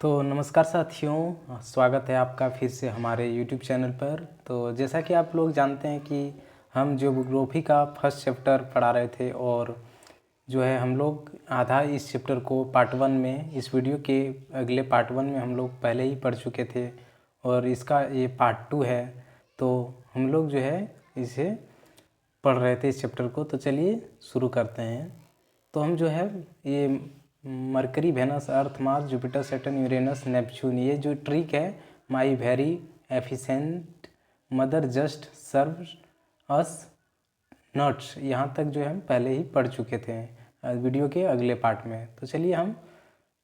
तो नमस्कार साथियों, स्वागत है आपका फिर से हमारे YouTube चैनल पर। तो जैसा कि आप लोग जानते हैं कि हम ज्योग्राफी का फर्स्ट चैप्टर पढ़ा रहे थे और जो है हम लोग आधा इस चैप्टर को पार्ट 1 में, इस वीडियो के अगले पार्ट 1 में हम लोग पहले ही पढ़ चुके थे और इसका ये पार्ट 2 है। तो हम लोग जो है इसे पढ़ रहे थे इस चैप्टर को। तो चलिए शुरू करते हैं। तो हम जो है ये Mercury, Venus, Earth, Mars, Jupiter, Saturn, Uranus, Neptune, ये जो ट्रिक है my very efficient mother just serve us nuts, यहाँ तक जो है हम पहले ही पढ़ चुके थे वीडियो के अगले पार्ट में। तो चलिए हम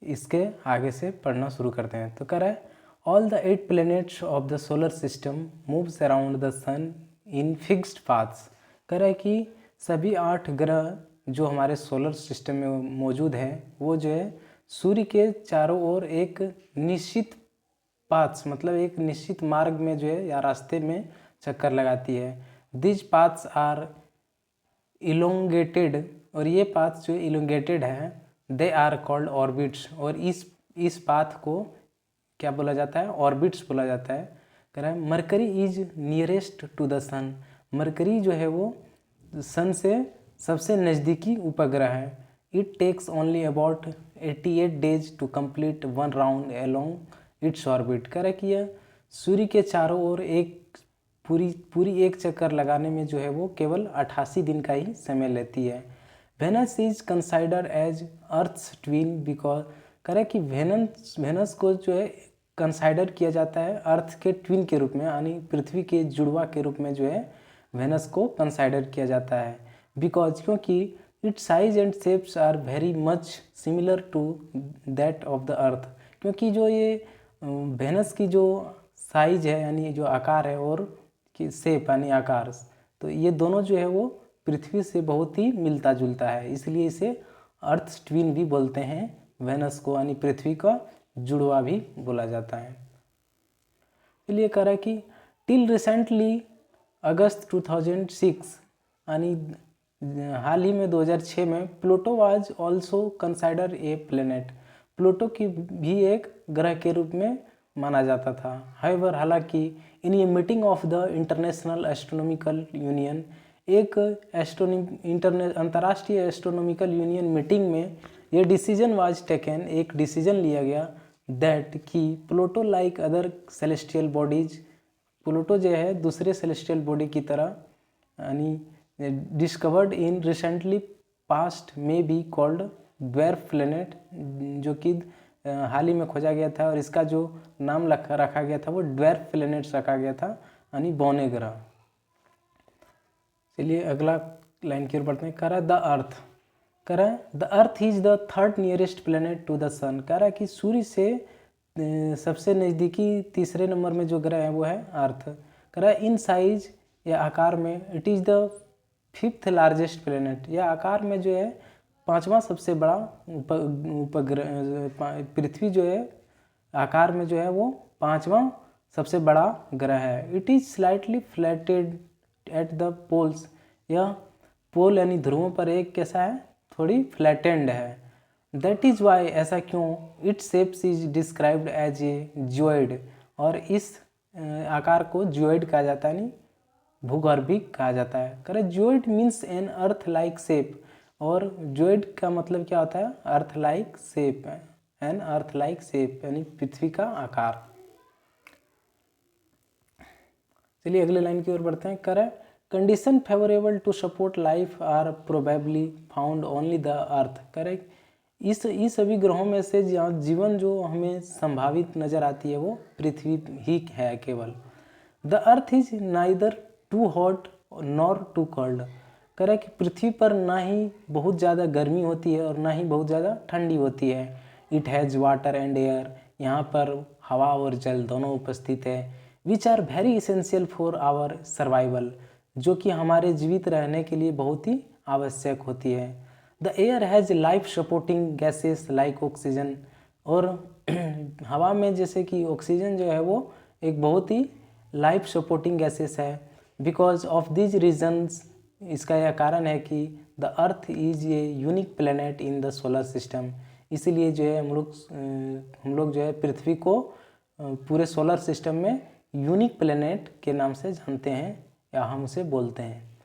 इसके आगे से पढ़ना शुरू करते हैं। तो कह रहा है all the 8 planets of the solar system moves around the sun in fixed paths. कह रहा है कि सभी 8 ग्रह जो हमारे सोलर सिस्टम में मौजूद हैं वो जो है सूर्य के चारों ओर एक निश्चित पाथ्स, मतलब एक निश्चित मार्ग में जो है या रास्ते में चक्कर लगाती है। दिज पाथ्स आर इलोंगेटेड, और ये पाथ जो इलोंगेटेड है, दे आर कॉल्ड ऑर्बिट्स, और इस पाथ को क्या बोला जाता है? ऑर्बिट्स बोला जाता है। कह रहा है Mercury is nearest to the sun. Mercury जो है वो सन से सबसे नज़दीकी उपग्रह है। It takes only about 88 days to complete 1 round along its orbit. कह रहा है कि यह सूर्य के चारों ओर एक पूरी एक चक्कर लगाने में जो है वो केवल 88 दिन का ही समय लेती है। Venus is considered as earth's twin because, कह रहा है कि वेनस को जो है कंसाइडर किया जाता है अर्थ के ट्विन के रूप में, यानी पृथ्वी के जुड़वा के रूप में जो है वेनस को कंसाइडर किया जाता है। बिकॉज, क्योंकि its size and shapes are very much similar to that of the earth. क्योंकि जो ये वेनस की जो साइज है यानी जो आकार है और की शेप यानी आकार, तो ये दोनों जो है वो पृथ्वी से बहुत ही मिलता जुलता है, इसलिए इसे अर्थ ट्विन भी बोलते हैं। वेनस को यानी पृथ्वी का जुड़वा भी बोला जाता है। इसलिए कह रहा है कि टिल रिसेंटली अगस्त 2006, यानी हाल ही में 2006 में Pluto was also consider a planet. Pluto की भी एक ग्रह के रूप में माना जाता था। हाउएवर, हालांकि in a meeting of the International Astronomical Union, एक अंतर्राष्ट्रीय एस्ट्रोनॉमिकल यूनियन मीटिंग में ये डिसीजन वाज टेकन, एक डिसीजन लिया गया दैट कि Pluto like other celestial bodies, Pluto जो है दूसरे सेलेस्टियल बॉडी की तरह यानी डिस्कवर्ड इन रिसेंटली पास्ट में बी कॉल्ड ड्वार्फ प्लेनेट, जो कि हाल ही में खोजा गया था और इसका जो नाम रखा गया था वो ड्वार्फ प्लेनेट्स रखा गया था, यानी बौने ग्रह। चलिए अगला लाइन की ओर बढ़ते हैं। कह रहा है द अर्थ, कह रहा है the earth is the third nearest planet to the sun. कह रहा है कि सूर्य से सबसे नज़दीकी तीसरे नंबर में जो ग्रह है वो है अर्थ। कह रहा है इन साइज या आकार में it is the 5th largest planet, या आकार में जो है 5वां सबसे बड़ा उपग्रह, पृथ्वी जो है आकार में जो है वो 5वां सबसे बड़ा ग्रह है। It is slightly flattened at the poles, यह पोल यानी ध्रुवों पर एक कैसा है? थोड़ी फ्लैटेंड है। दैट इज़ वाई, ऐसा क्यों? It shapes is described as a geoid, और इस आकार को ज्योइड कहा जाता है, यानी भूगर्भिक कहा जाता है। करे geoid means an Earth like shape, और ज्योइड का मतलब क्या होता है? Earth like shape, an Earth like shape यानी पृथ्वी का आकार। चलिए अगले लाइन की ओर बढ़ते हैं। करे condition favourable to support life are probably found only the earth. करे इस सभी ग्रहों में से जहाँ जीवन जो हमें संभावित नजर आती है वो पृथ्वी ही है केवल। The earth is neither too hot nor too cold. कह रहा है कि पृथ्वी पर ना ही बहुत ज़्यादा गर्मी होती है और ना ही बहुत ज़्यादा ठंडी होती है। It has water and air, यहाँ पर हवा और जल दोनों उपस्थित है। Which are very essential for our survival, जो कि हमारे जीवित रहने के लिए बहुत ही आवश्यक होती है। The air has life supporting gases like oxygen, और हवा में जैसे कि ऑक्सीजन जो है वो एक बहुत ही लाइफ सपोर्टिंग गैसेस है। बिकॉज ऑफ दिज रीजन्स, इसका यह कारण है कि the earth is a unique planet in the solar system, इसीलिए जो है हम लोग जो है पृथ्वी को पूरे सोलर सिस्टम में यूनिक प्लेनेट के नाम से जानते हैं या हम उसे बोलते हैं।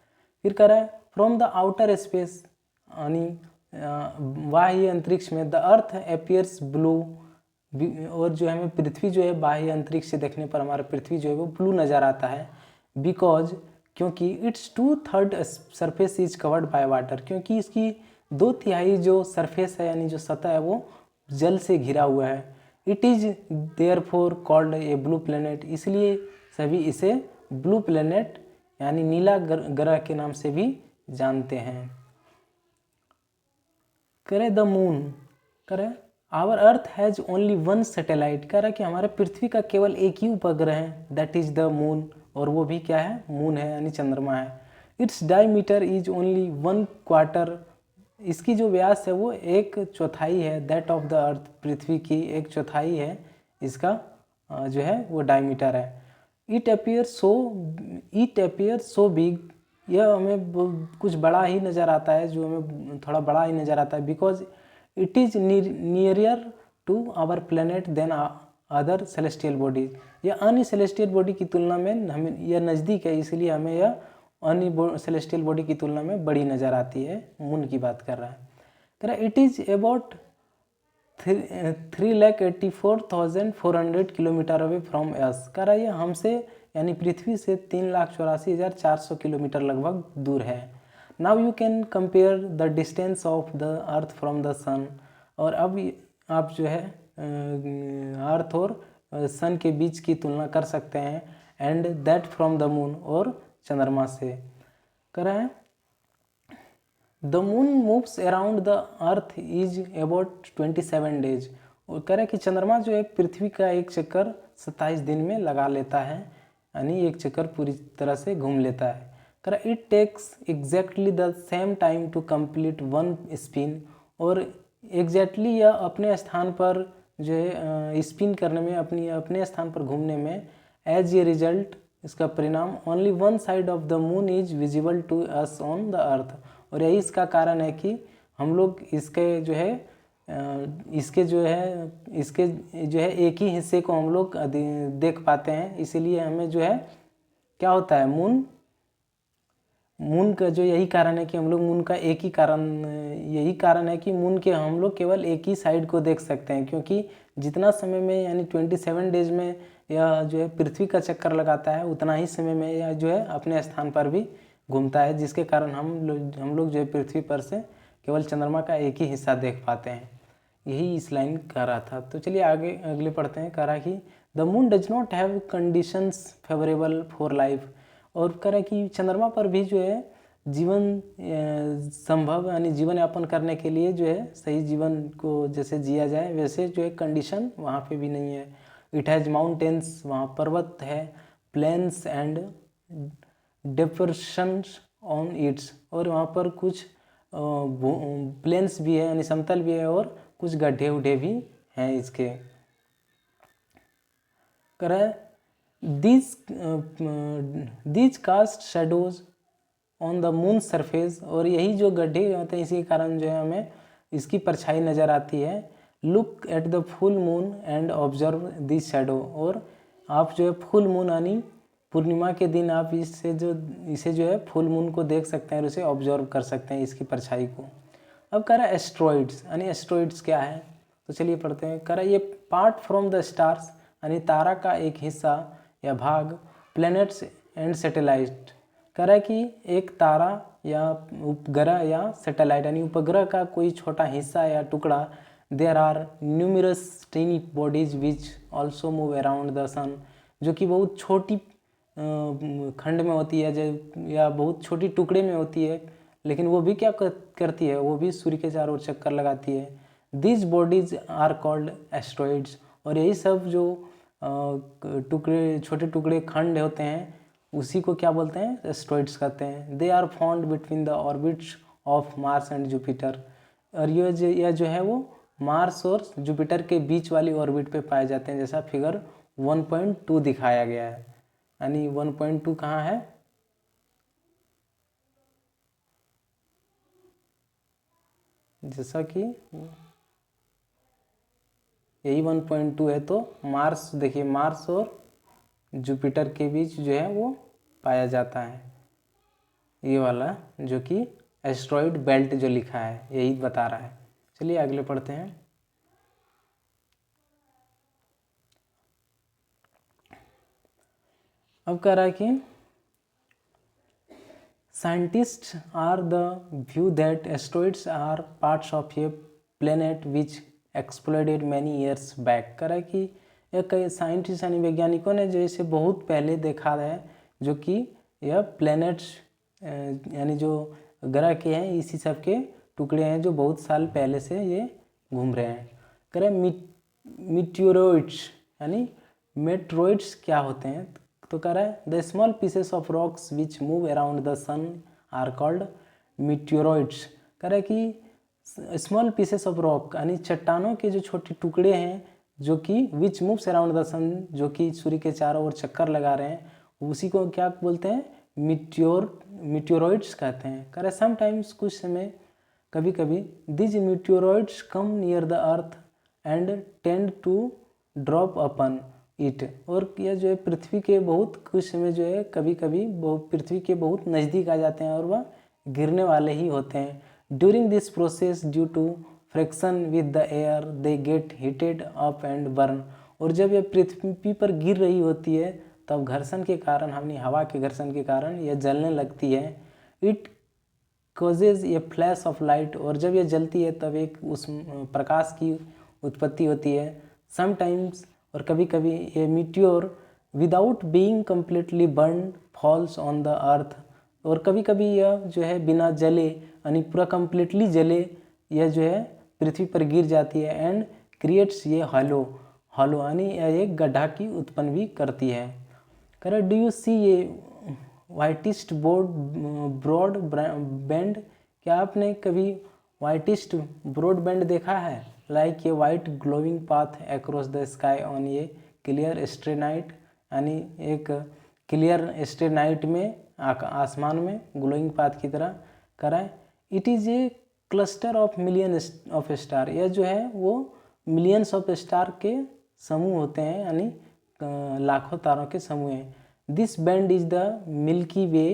फिर कह रहा है फ्रॉम द आउटर स्पेस, यानी बाह्य अंतरिक्ष में द अर्थ अपीयर्स ब्लू, और जो है हमें पृथ्वी जो है बाह्य अंतरिक्ष से देखने पर हमारा पृथ्वी जो है वो ब्लू नज़र आता है। बिकॉज, क्योंकि it's 2/3 surface is covered by water, क्योंकि इसकी 2/3 जो सरफेस है यानी जो सतह है वो जल से घिरा हुआ है। It is therefore called a blue planet, इसलिए सभी इसे ब्लू प्लेनेट यानी नीला ग्रह के नाम से भी जानते हैं। करे द मून, करे our earth has only one satellite, कह रहा है कि हमारे पृथ्वी का केवल एक ही उपग्रह है, दैट इज द मून, और वो भी क्या है, मून है यानी चंद्रमा है। इट्स डायमीटर इज ओनली 1/4, इसकी जो व्यास है वो 1/4 है, दैट ऑफ द अर्थ, पृथ्वी की 1/4 है इसका जो है वो डायमीटर है। इट अपियर सो बिग, यह हमें कुछ बड़ा ही नज़र आता है, जो हमें थोड़ा बड़ा ही नज़र आता है। Because it is nearer to our planet than other celestial bodies, यह अन्य सेलेस्टियल बॉडी की तुलना में हमें यह नज़दीक है, इसलिए हमें यह अन्य सेलेस्टियल बॉडी की तुलना में बड़ी नज़र आती है। मून की बात कर रहा है। कह रहा है it is about 3,84,400 kilometre away from us, कह रहा है ये हमसे यानी पृथ्वी से 3,84,400 किलोमीटर लगभग दूर है। Now you can compare the distance of the Earth from the sun, और अब आप जो है अर्थ और सन के बीच की तुलना कर सकते हैं, and that from the moon, और चंद्रमा से। कह रहा है the moon moves around the earth is about 27 days, और कह रहा है कि चंद्रमा जो है पृथ्वी का एक चक्कर 27 दिन में लगा लेता है, यानी एक चक्कर पूरी तरह से घूम लेता है। कह रहा है it takes exactly the same time to complete one spin, और एग्जैक्टली यह अपने स्थान पर जो है स्पिन करने में, अपने स्थान पर घूमने में, एज ए रिजल्ट इसका परिणाम only one side of the moon is visible to us on the earth, और यही इसका कारण है कि हम लोग इसके जो है एक ही हिस्से को हम लोग देख पाते हैं। इसीलिए हमें जो है क्या होता है, मून का जो यही कारण है कि हम लोग मून का यही कारण है कि मून के हम लोग केवल एक ही साइड को देख सकते हैं, क्योंकि जितना समय में यानी 27 डेज में यह जो है पृथ्वी का चक्कर लगाता है, उतना ही समय में यह जो है अपने स्थान पर भी घूमता है, जिसके कारण हम लोग जो है पृथ्वी पर से केवल चंद्रमा का एक ही हिस्सा देख पाते हैं। यही इस लाइन कह रहा था। तो चलिए अगले पढ़ते हैं। कह रहा कि the moon does not have conditions favourable for life, और कह रहा कि चंद्रमा पर भी जो है जीवन संभव यानी जीवन यापन करने के लिए जो है सही जीवन को जैसे जिया जाए वैसे जो है कंडीशन वहाँ पे भी नहीं है। इट हैज़ माउंटेन्स, वहाँ पर्वत है, plains and depressions on its, और वहाँ पर कुछ प्लेन्स भी है यानी समतल भी है, और कुछ गड्ढे उड्ढे भी हैं इसके। कह रहा है these cast shadows on the moon surface, और यही जो गड्ढे होते हैं इसी कारण जो है हमें इसकी परछाई नज़र आती है। Look at the full moon and observe this shadow, और आप जो है फुल मून यानी पूर्णिमा के दिन आप इसे जो है फुल मून को देख सकते हैं और उसे ऑब्जर्व कर सकते हैं, इसकी परछाई को। अब कह रहा है एस्ट्रॉइड्स, यानी एस्ट्रॉइड्स क्या है, तो चलिए पढ़ते हैं। कह रहा है ये पार्ट फ्रॉम द स्टार्स, यानी तारा का एक हिस्सा या भाग, प्लैनेट्स एंड सैटेलाइट, कह रहा है कि एक तारा या उपग्रह या सैटेलाइट यानी उपग्रह का कोई छोटा हिस्सा या टुकड़ा, there are numerous tiny bodies which also move around the sun, जो कि बहुत छोटी खंड में होती है या बहुत छोटी टुकड़े में होती है, लेकिन वो भी क्या करती है, वो भी सूर्य के चारों ओर चक्कर लगाती है। This bodies are called asteroids, और यही सब जो टुकड़े छोटे टुकड़े खंड होते हैं उसी को क्या बोलते हैं, एस्ट्रॉइड्स कहते हैं। They are found between the orbits of Mars and Jupiter, और यह जो है वो मार्स और जुपिटर के बीच वाली ऑर्बिट पे पाए जाते हैं, जैसा फिगर 1.2 दिखाया गया है। यानी 1.2 कहाँ है, जैसा कि यही 1.2 है। तो मार्स देखिए, मार्स और जुपिटर के बीच जो है वो पाया जाता है, ये वाला जो कि एस्ट्रॉइड बेल्ट जो लिखा है यही बता रहा है। चलिए अगले पढ़ते हैं। अब कह रहा है कि scientist are the view that asteroids are parts of a planet which exploded many years back. कह रहा है कि कई साइंटिस्ट यानी वैज्ञानिकों ने जो इसे बहुत पहले देखा है, जो कि यह प्लैनेट्स यानी जो ग्रह के हैं इसी सब के टुकड़े हैं जो बहुत साल पहले से ये घूम रहे हैं। कह रहे हैं मीटियोरॉइड्स यानी मेट्रॉइड्स क्या होते हैं, तो कह रहा है the small pieces of rocks which move around the sun are called meteoroids. कह रहा है कि स्मॉल पीसेस ऑफ रॉक यानी चट्टानों के जो छोटे टुकड़े हैं जो कि विच मूव्स अराउंड द सन, जो कि सूर्य के चारों ओर चक्कर लगा रहे हैं, उसी को क्या बोलते हैं, मीटियोरॉइड्स कहते हैं। कह रहे समटाइम्स कुछ समय कभी कभी these meteoroids come near the Earth and tend to drop upon it. और यह जो है पृथ्वी के बहुत कुछ समय जो है कभी कभी पृथ्वी के बहुत नज़दीक आ जाते हैं और वह गिरने वाले ही होते हैं। During this process due to friction with the air they get heated up and burn. और जब यह पृथ्वी पर गिर रही होती है तब घर्षण के कारण, अपनी हवा के घर्षण के कारण यह जलने लगती है। It causes A flash of light. और जब यह जलती है तब एक उस प्रकाश की उत्पत्ति होती है। समटाइम्स और कभी कभी ये meteor without being completely burn falls on the earth. और कभी कभी यह जो है बिना जले यानी पूरा कम्प्लीटली जले यह जो है पृथ्वी पर गिर जाती है एंड क्रिएट्स ये हॉलो यानी यह एक गड्ढा की उत्पन्न भी करती है। कह डू यू सी ये वाइटिस्ट ब्रॉड बैंड। क्या आपने कभी वाइटिस्ट ब्रॉड बैंड देखा है? Like a white glowing path across the sky on A clear stray night. यानी एक क्लियर स्ट्रे नाइट में आसमान में ग्लोइंग पाथ की तरह। कराए it is a cluster of million of star. यह जो है वो मिलियंस ऑफ स्टार के समूह होते हैं, यानी लाखों तारों के समूह हैं। This band is the Milky way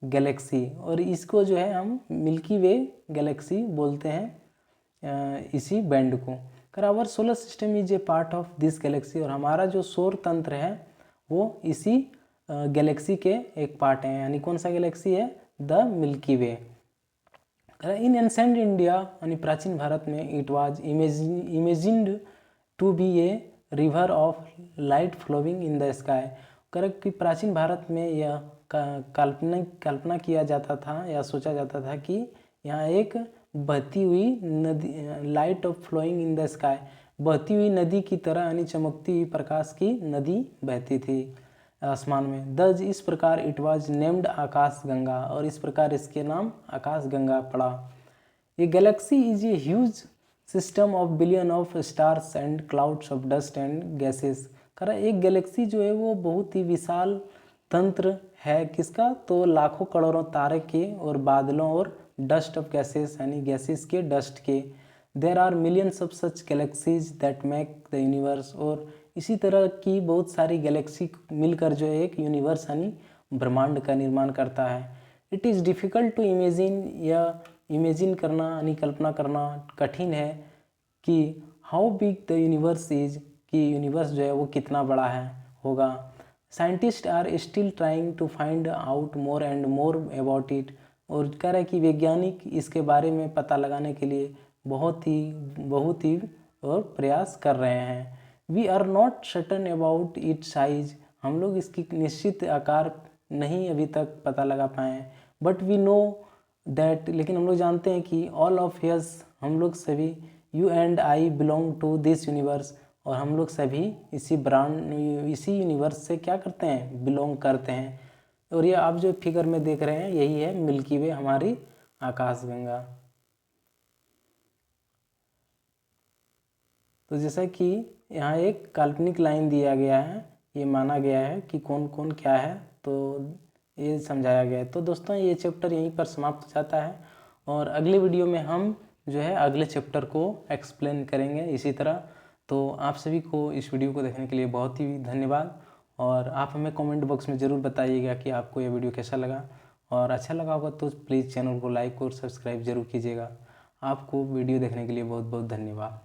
Galaxy. और इसको जो है हम मिल्की वे गैलेक्सी बोलते हैं इसी बैंड को। कर our solar system is a part of this galaxy. और हमारा जो सौर तंत्र है वो इसी गैलेक्सी के एक पार्ट है। यानी कौन सा गैलेक्सी है? The Milky Way. In ancient India यानी प्राचीन भारत में it was imagined to be a river of light flowing in the sky. Correct कि प्राचीन भारत में यह कल्पना किया जाता था या सोचा जाता था कि यहाँ एक बहती हुई नदी, light of flowing in the sky, बहती हुई नदी की तरह यानी चमकती हुई प्रकाश की नदी बहती थी आसमान में। दज इस प्रकार इट वाज नेम्ड आकाश गंगा। और इस प्रकार इसके नाम आकाश गंगा पड़ा। ये Galaxy is a huge system of billion of stars and clouds of dust and gases. कह रहा एक गैलेक्सी जो है वो बहुत ही विशाल तंत्र है। किसका? तो लाखों करोड़ों तारे के और बादलों और डस्ट ऑफ गैसेस यानी गैसेस के, डस्ट के। There are millions of such galaxies that make the universe. और इसी तरह की बहुत सारी गैलेक्सी मिलकर जो एक यूनिवर्स यानी ब्रह्मांड का निर्माण करता है। It is difficult to imagine, या इमेजिन करना यानी कल्पना करना कठिन है कि how big the universe is, कि यूनिवर्स जो है वो कितना बड़ा है होगा। Scientist are still trying to find out more and more about it. और कह रहा है कि वैज्ञानिक इसके बारे में पता लगाने के लिए बहुत ही और प्रयास कर रहे हैं। We are not certain about it size. हम लोग इसकी निश्चित आकार नहीं अभी तक पता लगा पाए। बट वी नो दैट, लेकिन हम लोग जानते हैं कि ऑल ऑफ यस, हम लोग सभी, you and I belong to this universe. और हम लोग सभी इसी यूनिवर्स से क्या करते हैं? बिलोंग करते हैं। और ये आप जो फिगर में देख रहे हैं यही है मिल्की वे, हमारी आकाशगंगा। तो जैसा कि यहाँ एक काल्पनिक लाइन दिया गया है, ये माना गया है कि कौन कौन क्या है, तो ये समझाया गया है। तो दोस्तों ये चैप्टर यहीं पर समाप्त हो जाता है और अगले वीडियो में हम जो है अगले चैप्टर को एक्सप्लेन करेंगे इसी तरह। तो आप सभी को इस वीडियो को देखने के लिए बहुत ही धन्यवाद। और आप हमें कमेंट बॉक्स में ज़रूर बताइएगा कि आपको यह वीडियो कैसा लगा, और अच्छा लगा होगा तो प्लीज़ चैनल को लाइक और सब्सक्राइब ज़रूर कीजिएगा। आपको वीडियो देखने के लिए बहुत बहुत धन्यवाद।